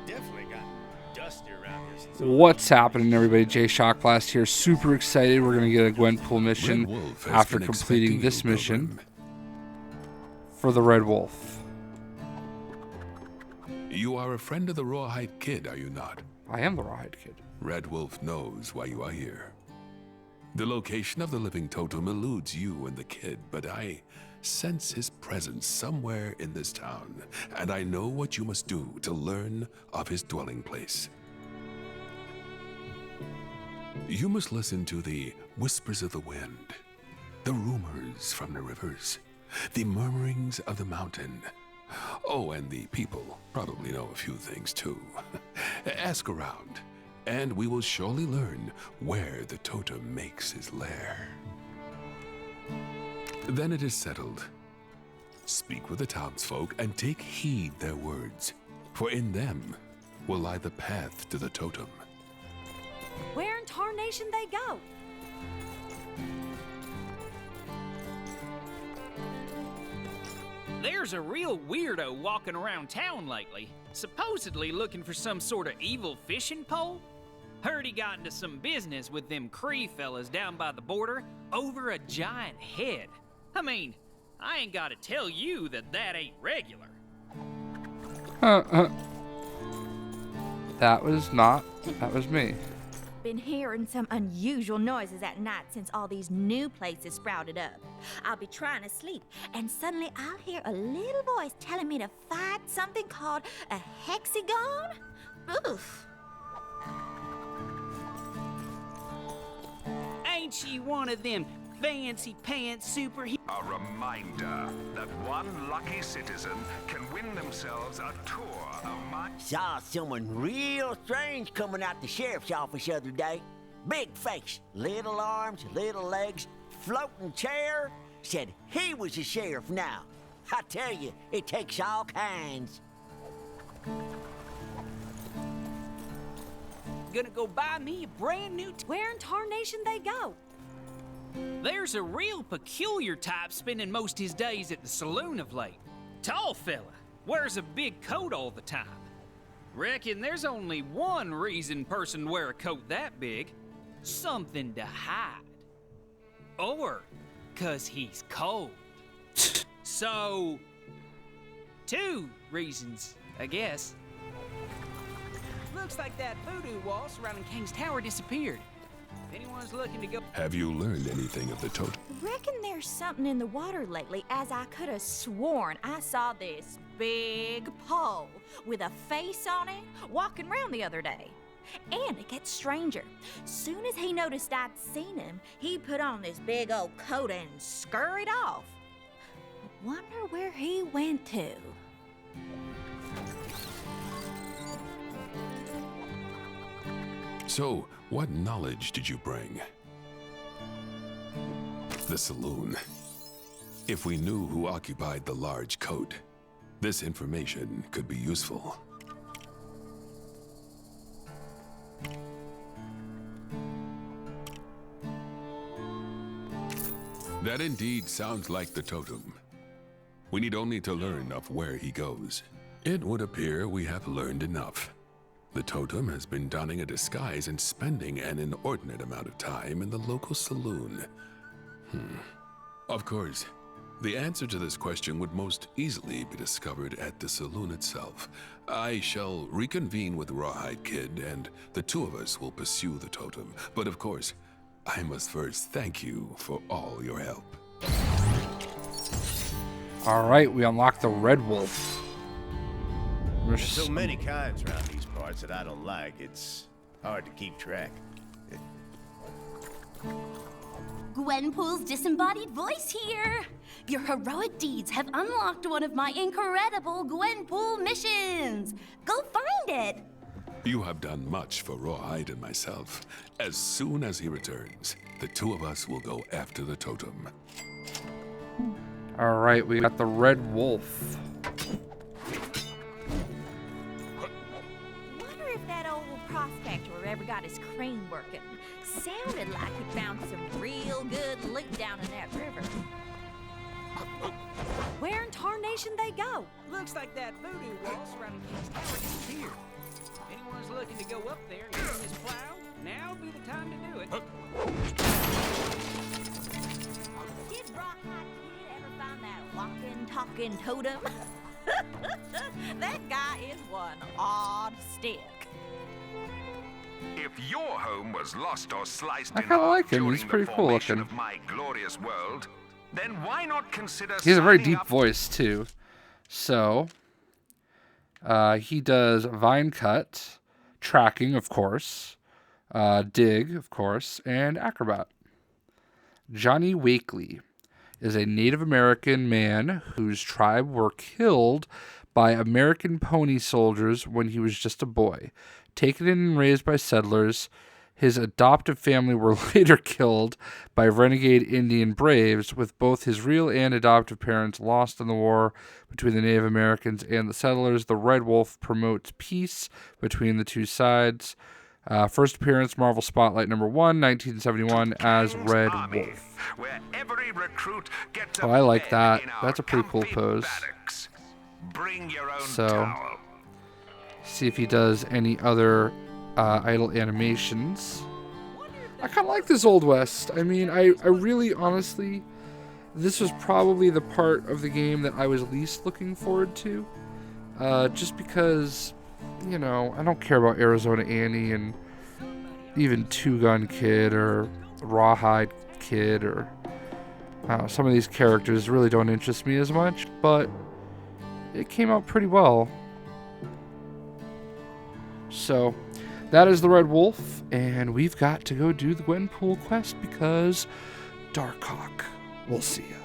Definitely got dusty around here since What's happening, everybody? JayShockblast here. Super excited. We're going to get a Gwenpool mission after completing this mission for the Red Wolf. You are a friend of the Rawhide Kid, are you not? I am the Rawhide Kid. Red Wolf knows why you are here. The location of the Living Totem eludes you and the kid, but I sense his presence somewhere in this town, and I know what you must do to learn of his dwelling place. You must listen to the whispers of the wind, the rumors from the rivers, the murmurings of the mountain. Oh, and the people probably know a few things too. Ask around, and we will surely learn where the totem makes his lair. Then it is settled. Speak with the townsfolk and take heed their words, for in them will lie the path to the totem. Where in tarnation they go? There's a real weirdo walking around town lately, supposedly looking for some sort of evil fishing pole. Heard he got into some business with them Cree fellas down by the border over a giant head. I mean, I ain't gotta tell you that that ain't regular. That was me. Been hearing some unusual noises at night since all these new places sprouted up. I'll be trying to sleep, and suddenly I'll hear a little voice telling me to fight something called a hexagon? Oof. Ain't she one of them fancy pants superheroes? A reminder that one lucky citizen can win themselves a tour of my... Saw someone real strange coming out the sheriff's office the other day. Big face, little arms, little legs, floating chair. Said he was the sheriff now. I tell you, it takes all kinds. Gonna go buy me a brand new... Where in tarnation they go? There's a real peculiar type spending most his days at the saloon of late. Tall fella, wears a big coat all the time. Reckon there's only one reason person wear a coat that big. Something to hide. Or 'cause he's cold. So, two reasons, I guess. Looks like that voodoo wall surrounding King's Tower disappeared. If anyone's looking to go... Have you learned anything of the totem? Reckon there's something in the water lately, as I could have sworn I saw this big pole with a face on it walking around the other day. And it gets stranger. Soon as he noticed I'd seen him, he put on this big old coat and scurried off. Wonder where he went to. So, what knowledge did you bring? The saloon. If we knew who occupied the large coat, this information could be useful. That indeed sounds like the totem. We need only to learn of where he goes. It would appear we have learned enough. The totem has been donning a disguise and spending an inordinate amount of time in the local saloon. Of course, the answer to this question would most easily be discovered at the saloon itself. I shall reconvene with Rawhide Kid, and the two of us will pursue the totem. But of course, I must first thank you for all your help. All right, we unlocked the Red Wolf. There's so many kinds around these parts that I don't like. It's hard to keep track. Gwenpool's disembodied voice here. Your heroic deeds have unlocked one of my incredible Gwenpool missions. Go find it. You have done much for Rawhide and myself. As soon as he returns, the two of us will go after the totem. All right, we got the Red Wolf. Wonder if that old prospector ever got his crane working. Sounded like he found some real good loot down in that river. Where in tarnation they go? Looks like that voodoo wall surrounding King's Tower disappeared. talking totem. That guy is one odd stick. If your home was lost or sliced I in kinda half like him. during He's the pretty cool formation looking. of my glorious world, then why not consider He has a very signing deep up voice too. So he does vine cut, tracking, of course, dig, of course, and acrobat. Johnny Wakely is a Native American man whose tribe were killed by American pony soldiers when he was just a boy. Taken in and raised by settlers, his adoptive family were later killed by renegade Indian braves, with both his real and adoptive parents lost in the war between the Native Americans and the settlers. The Red Wolf promotes peace between the two sides. First appearance, Marvel Spotlight #1, 1971, as Red Army, Wolf. where every recruit gets Oh, I like bed that. in our That's a pretty cool comfy pose. barracks. Bring your own So, towel. see if he does any other idle animations. I kind of like this Old West. I mean, I really, honestly, this was probably the part of the game that I was least looking forward to. Just because, you know, I don't care about Arizona Annie and even Two Gun Kid or Rawhide Kid or some of these characters really don't interest me as much, but it came out pretty well. So that is the Red Wolf, and we've got to go do the Gwenpool quest because Darkhawk will see ya.